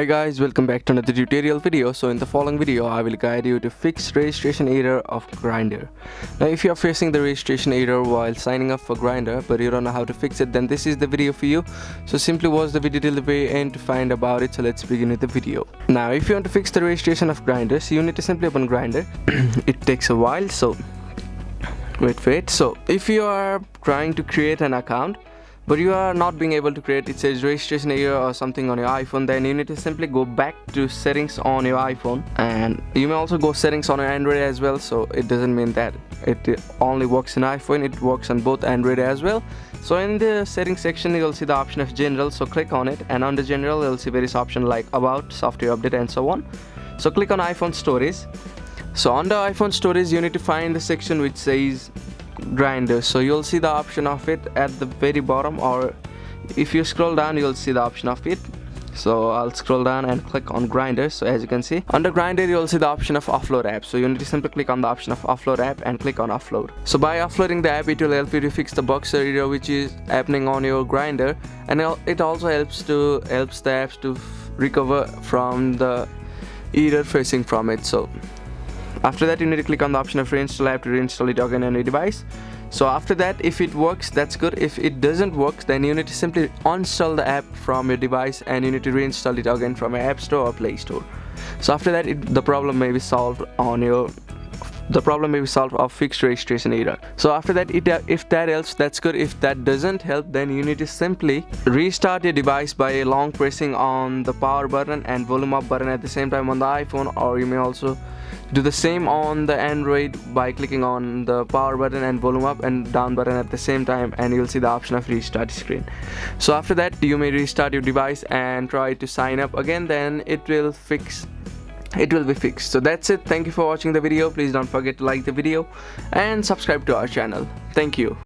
Hi guys, welcome back to another tutorial video. So in the following video I will guide you to fix registration error of Grindr. Now if you are facing the registration error while signing up for Grindr but you don't know how to fix it, then this is the video for you. So simply watch the video till the very end to find about it. So let's begin with the video. Now if you want to fix the registration of Grindr, so you need to simply open Grindr. It takes a while, so wait. So if you are trying to create an account but you are not being able to create, it says registration error or something on your iPhone, then you need to simply go back to settings on your iPhone, and you may also go settings on your Android as well. So it doesn't mean that it only works in iPhone, it works on both Android as well. So in the settings section you'll see the option of general, so click on it, and under general you'll see various options like about, software update and so on. So click on iPhone storage. So under iPhone storage you need to find the section which says Grindr. So you'll see the option of it at the very bottom, or if you scroll down you'll see the option of it. So I'll scroll down and click on Grindr. So as you can see, under Grindr you'll see the option of offload app. So you need to simply click on the option of offload app and click on offload. So by offloading the app, it will help you to fix the box error which is happening on your Grindr, and it also helps the apps to recover from the error facing from it. So after that you need to click on the option of reinstall app to reinstall it again on your device. So after that, if it works, that's good. If it doesn't work, then you need to simply uninstall the app from your device and you need to reinstall it again from your App Store or Play Store. So after that the problem may be solved of fixed registration error. So after that, if that helps, that's good. If that doesn't help, then you need to simply restart your device by long pressing on the power button and volume up button at the same time on the iPhone, or you may also do the same on the Android by clicking on the power button and volume up and down button at the same time, and you'll see the option of restart screen. So after that you may restart your device and try to sign up again, then it will be fixed. So that's it. Thank you for watching the video. Please don't forget to like the video and subscribe to our channel. Thank you.